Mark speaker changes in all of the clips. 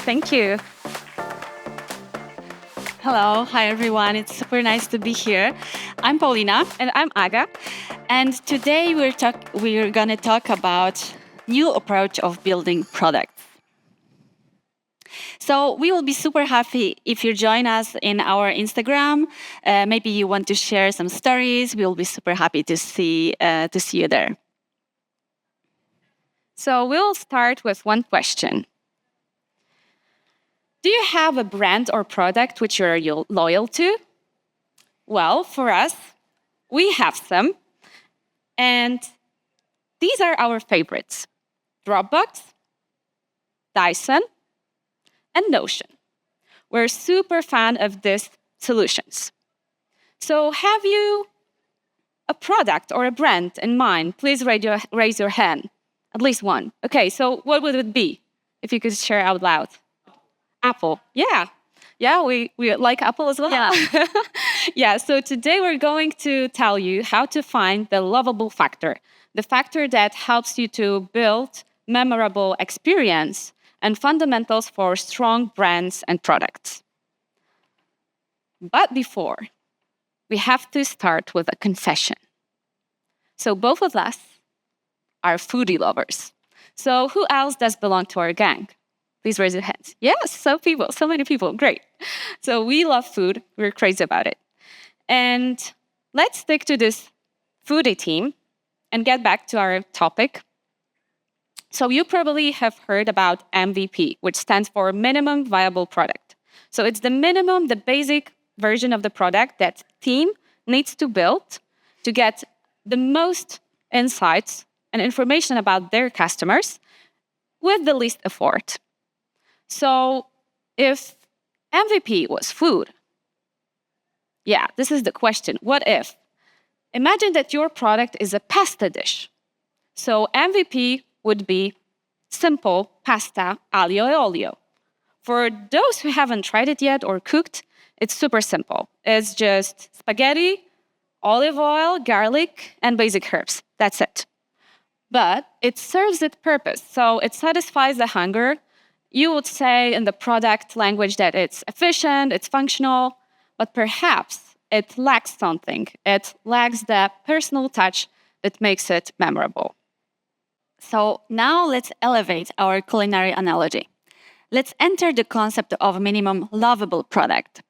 Speaker 1: Thank you. Hello, hi everyone. It's super nice to be here. I'm Paulina and I'm Aga. And today we're going to talk about new approach of building products. So we will be super happy if you join us in our Instagram. Maybe you want to share some stories. We will be super happy to see you there. So we'll start with one question. Do you have a brand or product which you're loyal to? Well, for us, we have some. And these are our favorites: Dropbox, Dyson, and Notion. We're super fan of these solutions. So have you a product or a brand in mind? Please raise your hand. At least one. Okay, so what would it be if you could share out loud? Apple. Yeah, we like Apple as well.
Speaker 2: Yeah.
Speaker 1: Yeah, so today we're going to tell you how to find the lovable factor, the factor that helps you to build memorable experience and fundamentals for strong brands and products. But before, we have to start with a confession. So both of us are foodie lovers. So who else does belong to our gang? Please raise your hands. Yes, so many people, great. So we love food, we're crazy about it. And let's stick to this foodie team and get back to our topic. So you probably have heard about MVP, which stands for Minimum Viable Product. So it's the minimum, the basic version of the product that team needs to build to get the most insights and information about their customers with the least effort. So if MVP was food, yeah, this is the question. What if? Imagine that your product is a pasta dish. So MVP would be simple pasta aglio e olio. For those who haven't tried it yet or cooked, it's super simple. It's just spaghetti, olive oil, garlic, and basic herbs. That's it. But it serves its purpose. So it satisfies the hunger. You would say in the product language that it's efficient, it's functional, but perhaps it lacks something. It lacks the personal touch that makes it memorable. So now let's elevate our culinary analogy. Let's enter the concept of minimum loveable product.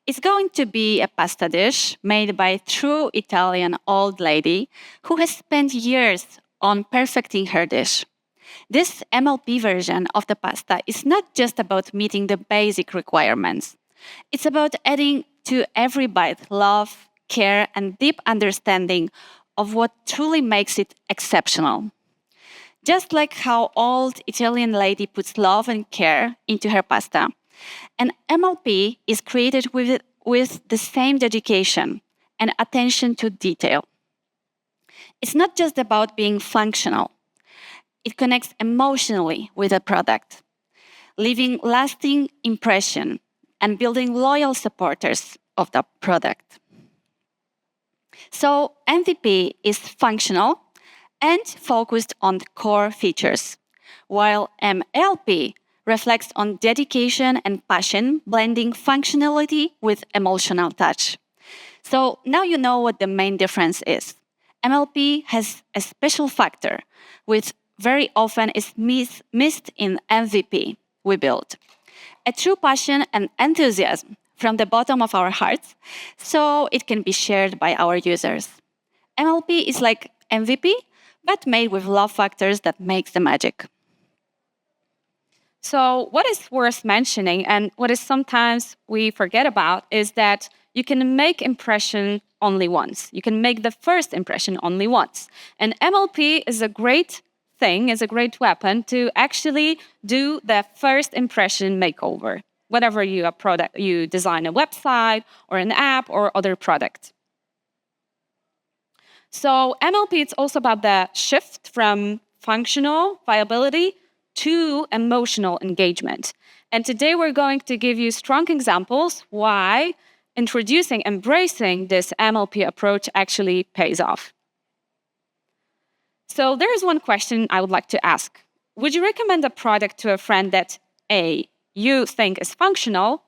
Speaker 1: It's going to be a pasta dish made by a true Italian old lady who has spent years on perfecting her dish. This MLP version of the pasta is not just about meeting the basic requirements. It's about adding to every bite love, care, and deep understanding of what truly makes it exceptional. Just like how old Italian lady puts love and care into her pasta, an MLP is created with the same dedication and attention to detail. It's not just about being functional. It connects emotionally with a product, leaving lasting impression and building loyal supporters of the product. So MVP is functional and focused on core features, while MLP reflects on dedication and passion, blending functionality with emotional touch. So now you know what the main difference is. MLP has a special factor, which very often is missed in MVP we build. A true passion and enthusiasm from the bottom of our hearts, so it can be shared by our users. MLP is like MVP, but made with love factors that makes the magic. So what is worth mentioning, and what is sometimes we forget about, is that you can make impression only once. You can make the first impression only once. And MLP is a great thing, is a great weapon to actually do the first impression makeover. Whatever you design a website or an app or other product. So MLP is also about the shift from functional viability to emotional engagement. And today we're going to give you strong examples why embracing this MLP approach actually pays off. So there is one question I would like to ask. Would you recommend a product to a friend that A, you think is functional,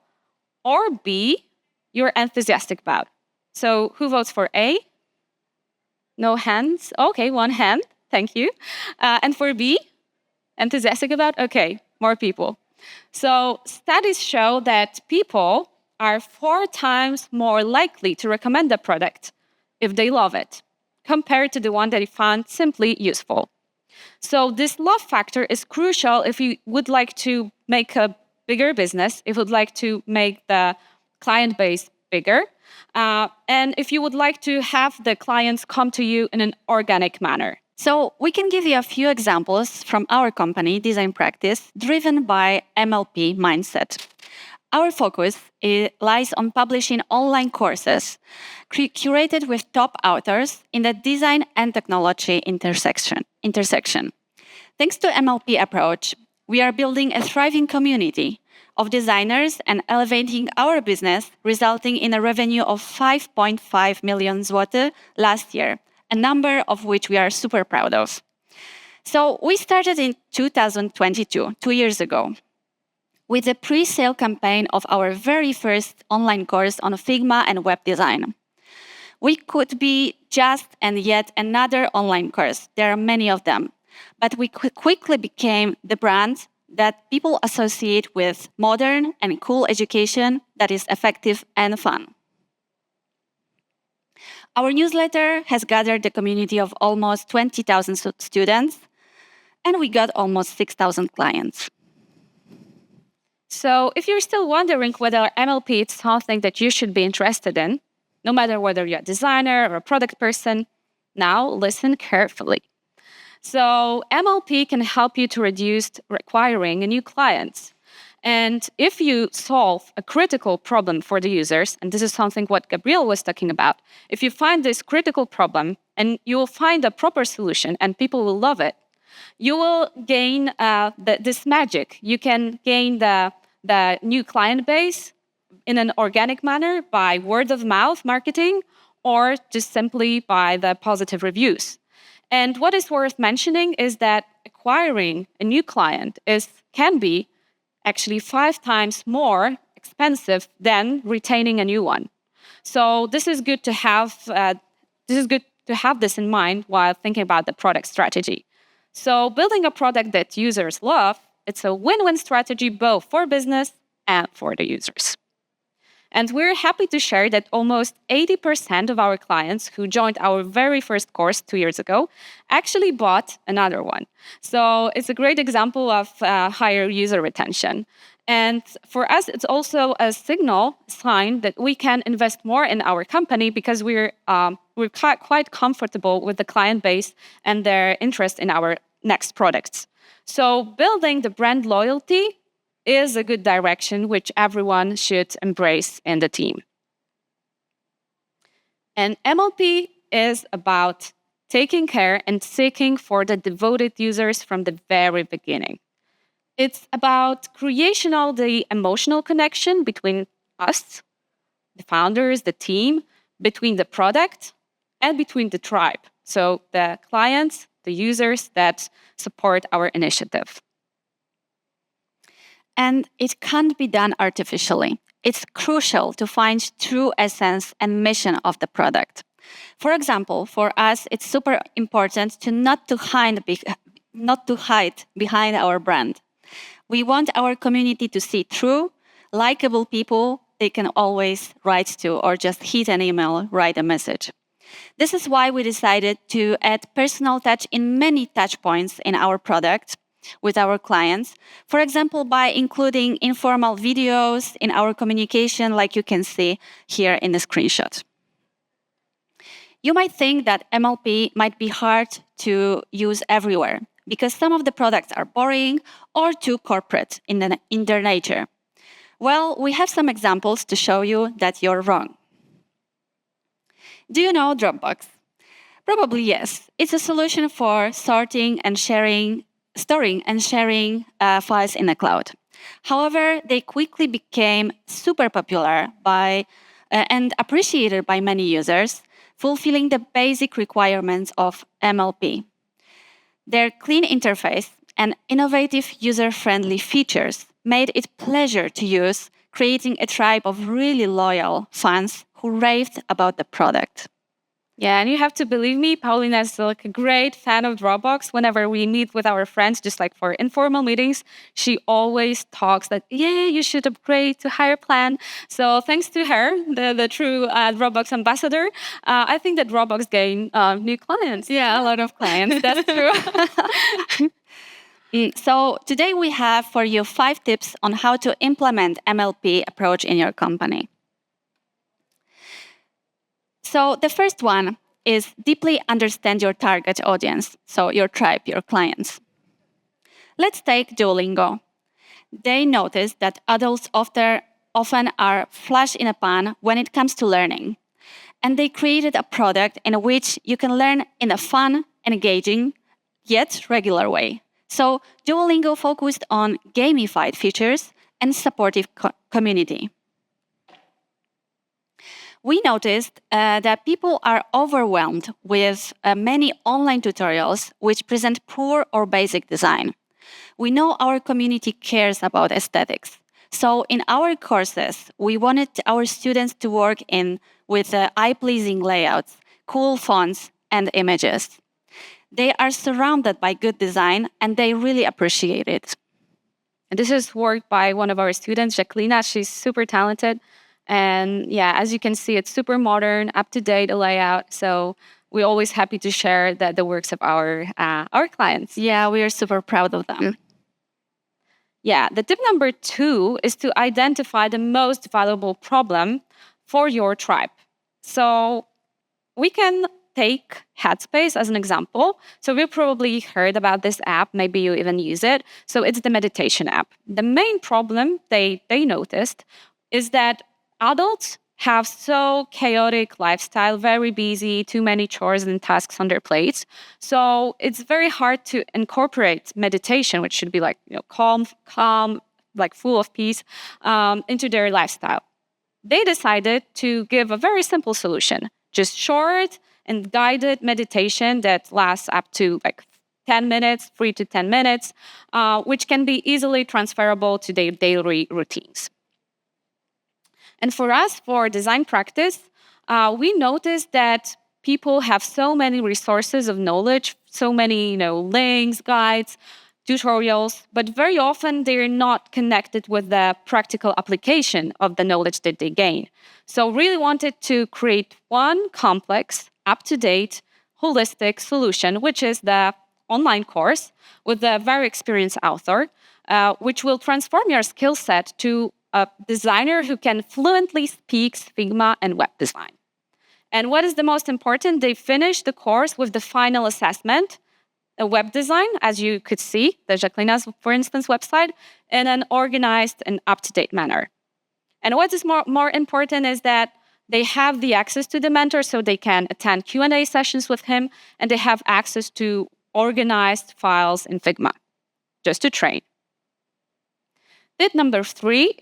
Speaker 1: or B, you're enthusiastic about. So who votes for A? No hands? Okay, one hand. Thank you. And for B, enthusiastic about? Okay, more people. So studies show that people are 4 times more likely to recommend a product if they love it, compared to the one that they found simply useful. So this love factor is crucial if you would like to make a bigger business, if you would like to make the client base bigger, and if you would like to have the clients come to you in an organic manner. So we can give you a few examples from our company, Design Practice, driven by MLP mindset. Our focus lies on publishing online courses curated with top authors in the design and technology intersection. Thanks to MLP approach, we are building a thriving community of designers and elevating our business, resulting in a revenue of 5.5 million zloty last year, a number of which we are super proud of. So we started in 2022, 2 years ago, with the pre-sale campaign of our very first online course on Figma and web design. We could be just and yet another online course. There are many of them. But we quickly became the brand that people associate with modern and cool education that is effective and fun. Our newsletter has gathered a community of almost 20,000 students, and we got almost 6,000 clients. So if you're still wondering whether MLP is something that you should be interested in, no matter whether you're a designer or a product person, now listen carefully. So MLP can help you to reduce acquiring new clients. And if you solve a critical problem for the users, and this is something what Gabriel was talking about, if you find this critical problem and you will find a proper solution and people will love it, you will gain this magic. You can gain the new client base in an organic manner by word of mouth marketing or just simply by the positive reviews. And what is worth mentioning is that acquiring a new client can be actually 5 times more expensive than retaining a new one. So this is good to have. This in mind while thinking about the product strategy. So building a product that users love, it's a win-win strategy both for business and for the users. And we're happy to share that almost 80% of our clients who joined our very first course 2 years ago actually bought another one. So it's a great example of higher user retention. And for us, it's also a sign that we can invest more in our company because we're quite comfortable with the client base and their interest in our next products. So building the brand loyalty is a good direction which everyone should embrace in the team. And MLP is about taking care and seeking for the devoted users from the very beginning. It's about creation of the emotional connection between us, the founders, the team, between the product, and between the tribe. So the clients, the users that support our initiative. And it can't be done artificially. It's crucial to find true essence and mission of the product. For example, for us, it's super important to not to hide behind our brand. We want our community to see true, likable people they can always write to or just hit an email, write a message. This is why we decided to add personal touch in many touch points in our product with our clients. For example, by including informal videos in our communication, like you can see here in the screenshot. You might think that MLP might be hard to use everywhere because some of the products are boring or too corporate in their nature. Well, we have some examples to show you that you're wrong. Do you know Dropbox? Probably yes. It's a solution for storing and sharing files in the cloud. However, they quickly became super popular and appreciated by many users, fulfilling the basic requirements of MLP. Their clean interface and innovative user-friendly features
Speaker 2: made it pleasure to use, creating a tribe of really loyal fans who raved about the product.
Speaker 1: Yeah, and you have to believe me, Paulina is like a great fan of Dropbox. Whenever we meet with our friends, just like for informal meetings, she always talks that, yeah, you should upgrade to higher plan. So thanks to her, the true Dropbox ambassador, I think that Dropbox gained new clients.
Speaker 2: Yeah, a lot of clients, that's true. So today we have for you 5 tips on how to implement MLP approach in your company. So the first one is deeply understand your target audience, so your tribe, your clients. Let's take Duolingo. They notice that adults often are flash in a pan when it comes to learning. And they created a product in which you can learn in a fun, engaging, yet regular way. So Duolingo focused on gamified features and supportive community. We noticed that people are overwhelmed with many online tutorials which present poor or basic design. We know our community cares about aesthetics. So in our courses, we wanted our students to work with eye-pleasing layouts, cool fonts, and images. They are surrounded by good design, and they really appreciate it.
Speaker 1: And this is work by one of our students, Jacqueline. She's super talented. And yeah, as you can see, it's super modern, up-to-date layout. So we're always happy to share the works of our clients.
Speaker 2: Yeah, we are super proud of them.
Speaker 1: Yeah, the tip number 2 is to identify the most valuable problem for your tribe. So we can take Headspace as an example. So we've probably heard about this app, maybe you even use it. So it's the meditation app. The main problem they noticed is that adults have so chaotic lifestyle, very busy, too many chores and tasks on their plates. So it's very hard to incorporate meditation, which should be like calm, like full of peace, into their lifestyle. They decided to give a very simple solution, just short and guided meditation that lasts up to like 10 minutes, 3 to 10 minutes, which can be easily transferable to their daily routines. And for us, for design practice, we noticed that people have so many resources of knowledge, so many links, guides, tutorials, but very often they're not connected with the practical application of the knowledge that they gain. So really wanted to create one complex, up-to-date, holistic solution, which is the online course with a very experienced author, which will transform your skill set to a designer who can fluently speak Figma and web design. And what is the most important? They finished the course with the final assessment, a web design, as you could see, the Jacqueline's, for instance, website, in an organized and up-to-date manner. And what is more important is that they have the access to the mentor, so they can attend Q&A sessions with him, and they have access to organized files in Figma, just to train. Tip number 3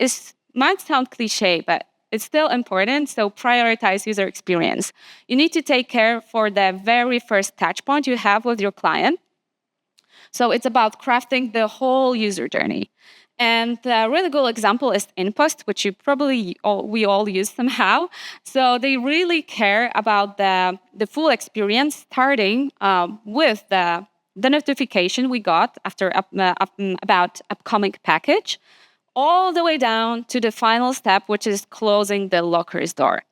Speaker 1: might sound cliche, but it's still important. So prioritize user experience. You need to take care for the very first touch point you have with your client. So it's about crafting the whole user journey. And a really good example is InPost, which we all use somehow. So they really care about the full experience, starting with the notification we got after about upcoming package, all the way down to the final step, which is closing the locker's door.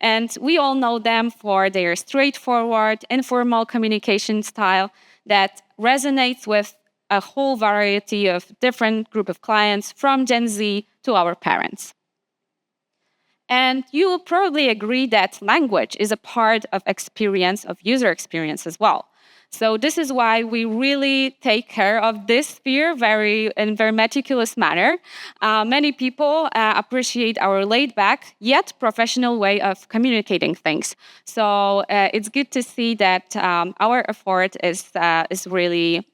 Speaker 1: And we all know them for their straightforward, informal communication style that resonates with a whole variety of different group of clients, from Gen Z to our parents. And you will probably agree that language is a part of user experience as well. So this is why we really take care of this sphere in a very meticulous manner. Many people appreciate our laid-back yet professional way of communicating things. So it's good to see that our effort is really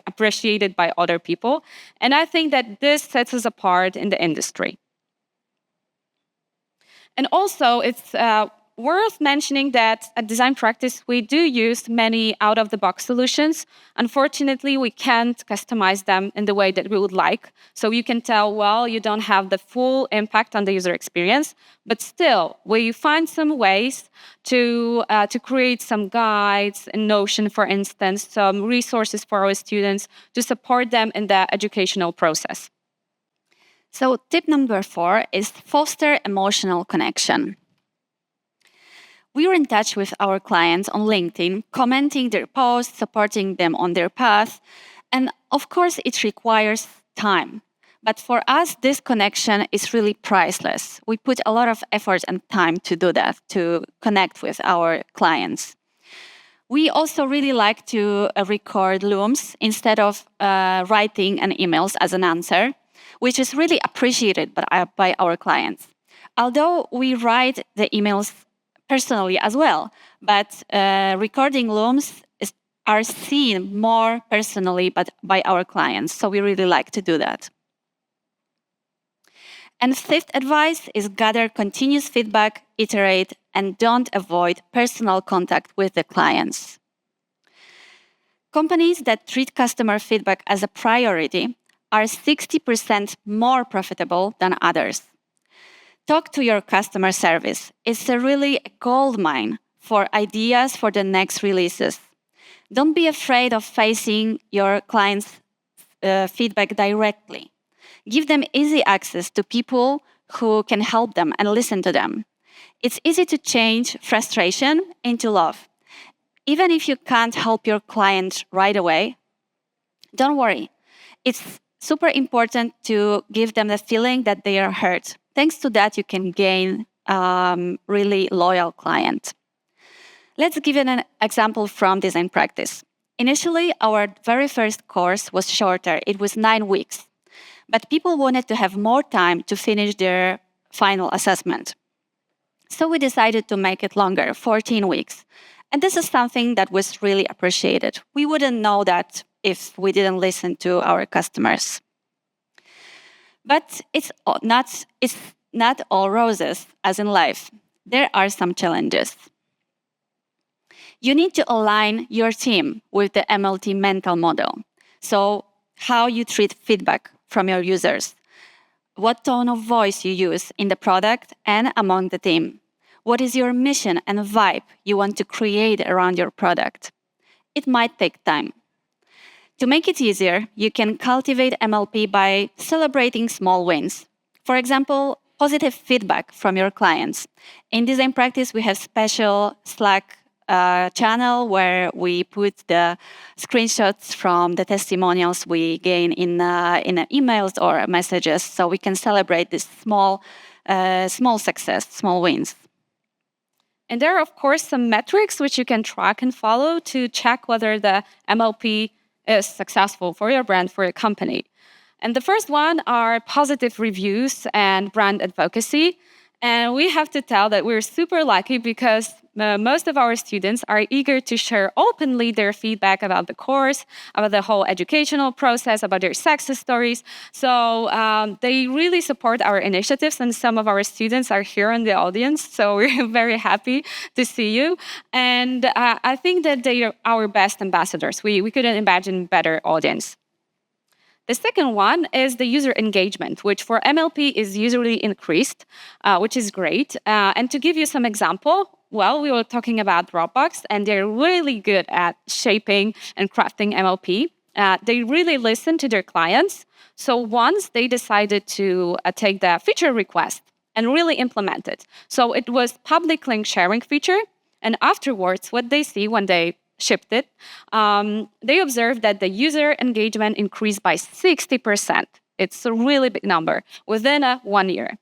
Speaker 1: appreciated by other people. And I think that this sets us apart in the industry. And also, worth mentioning that at Design Practice, we do use many out-of-the-box solutions. Unfortunately, we can't customize them in the way that we would like. So you can tell, well, you don't have the full impact on the user experience, but still, we find some ways to create some guides in Notion, for instance, some resources for our students to support them in the educational process.
Speaker 2: So tip number 4 is foster emotional connection. We are in touch with our clients on LinkedIn, commenting their posts, supporting them on their path. And of course, it requires time. But for us, this connection is really priceless. We put a lot of effort and time to do that, to connect with our clients. We also really like to record looms instead of writing an emails as an answer, which is really appreciated by our clients. Although we write the emails personally as well, but recording looms are seen more personally by our clients, so we really like to do that. And 5th advice is gather continuous feedback, iterate, and don't avoid personal contact with the clients. Companies that treat customer feedback as a priority are 60% more profitable than others. Talk to your customer service. It's really a gold mine for ideas for the next releases. Don't be afraid of facing your clients' feedback directly. Give them easy access to people who can help them and listen to them. It's easy to change frustration into love. Even if you can't help your client right away, don't worry. It's super important to give them the feeling that they are heard. Thanks to that, you can gain really loyal client. Let's give an example from Design Practice. Initially, our very first course was shorter. It was 9 weeks. But people wanted to have more time to finish their final assessment. So we decided to make it longer, 14 weeks. And this is something that was really appreciated. We wouldn't know that if we didn't listen to our customers. But it's not all roses, as in life. There are some challenges. You need to align your team with the MLT mental model. So how you treat feedback from your users, what tone of voice you use in the product and among the team. What is your mission and vibe you want to create around your product? It might take time. To make it easier, you can cultivate MLP by celebrating small wins. For example, positive feedback from your clients. In Design Practice, we have special Slack channel where we put the screenshots from the testimonials we gain in emails or messages, so we can celebrate this small success, small wins.
Speaker 1: And there are, of course, some metrics which you can track and follow to check whether the MLP is successful for your brand, for your company. And the first one are positive reviews and brand advocacy. And we have to tell that we're super lucky because most of our students are eager to share openly their feedback about the course, about the whole educational process, about their success stories. So they really support our initiatives, and some of our students are here in the audience. So we're very happy to see you. And I think that they are our best ambassadors. We couldn't imagine better audience. The second one is the user engagement, which for MLP is usually increased, which is great. And to give you some example, well, we were talking about Dropbox, and they're really good at shaping and crafting MLP. They really listen to their clients. So once they decided to take the feature request and really implement it. So it was public link sharing feature. And afterwards, what they see when they shipped it, they observed that the user engagement increased by 60%. It's a really big number within 1 year.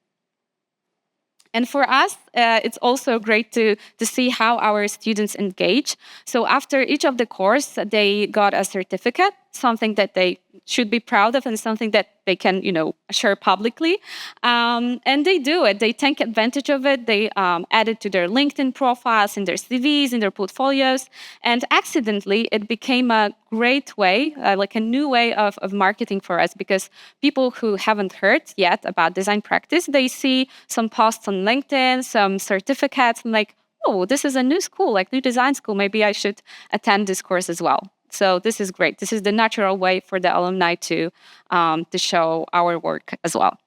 Speaker 1: And for us, it's also great to see how our students engage. So after each of the course, they got a certificate, something that they should be proud of and something that they can, share publicly. And they do it. They take advantage of it. They add it to their LinkedIn profiles, in their CVs, in their portfolios. And accidentally, it became a great way, like a new way of marketing for us, because people who haven't heard yet about Design Practice, they see some posts on LinkedIn, some certificates, and like, oh, this is a new school, like new design school. Maybe I should attend this course as well. So this is great. This is the natural way for the alumni to show our work as well.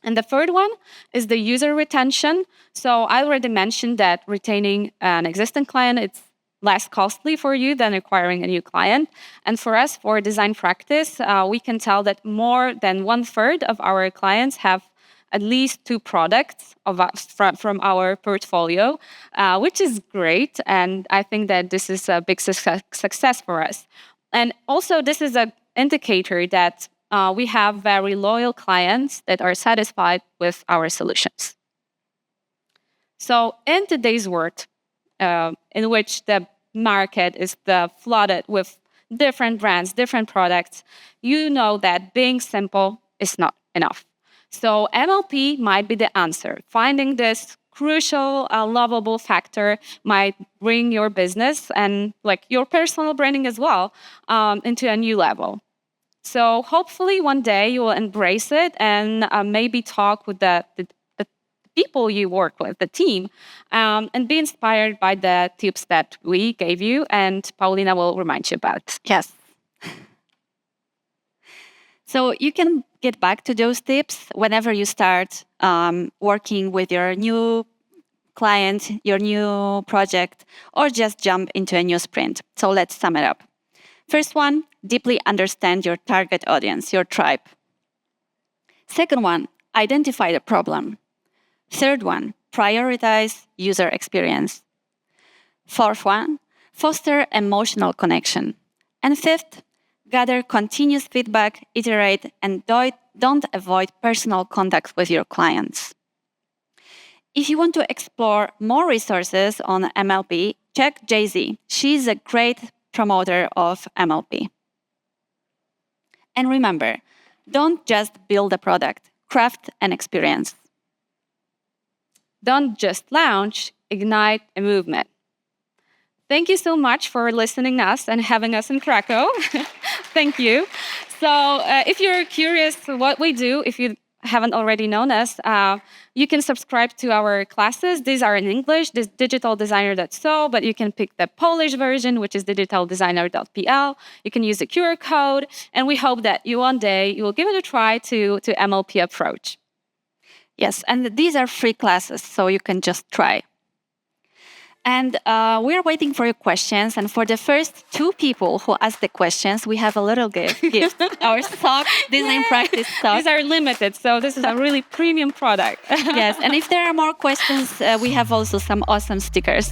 Speaker 1: And the third one is the user retention. So I already mentioned that retaining an existing client, it's less costly for you than acquiring a new client. And for us, for design practice, we can tell that more than 1/3 of our clients have at least 2 products from our portfolio, which is great. And I think that this is a big success for us. And also, this is an indicator that we have very loyal clients that are satisfied with our solutions. So in today's world, in which the market is flooded with different brands, different products, you know that being simple is not enough. So MLP might be the answer. Finding this crucial, lovable factor might bring your business and like your personal branding as well into a new level. So hopefully one day you will embrace it and maybe talk with the people you work with, the team, and be inspired by the tips that we gave you and Paulina will remind you about.
Speaker 2: Yes. So you can get back to those tips whenever you start working with your new client, your new project, or just jump into a new sprint. So let's sum it up. First one, deeply understand your target audience, your tribe. Second one, identify the problem. Third one, prioritize user experience. Fourth one, foster emotional connection. And fifth, gather continuous feedback, iterate, and don't avoid personal contact with your clients. If you want to explore more resources on MLP, check Jay-Z. She's a great promoter of MLP. And remember, don't just build a product, craft an experience.
Speaker 1: Don't just launch, ignite a movement. Thank you so much for listening to us and having us in Krakow. Thank you. So if you're curious what we do, if you haven't already known us, you can subscribe to our classes. These are in English, this digitaldesigner.so, but you can pick the Polish version, which is digitaldesigner.pl. You can use the QR code, and we hope that one day you will give it a try to MLP approach.
Speaker 2: Yes, and these are free classes, so you can just try. And we're waiting for your questions. And for the first 2 people who ask the questions, we have a little gift. Our sock, design practice sock.
Speaker 1: These are limited, so this is a really premium product.
Speaker 2: Yes, and if there are more questions, we have also some awesome stickers.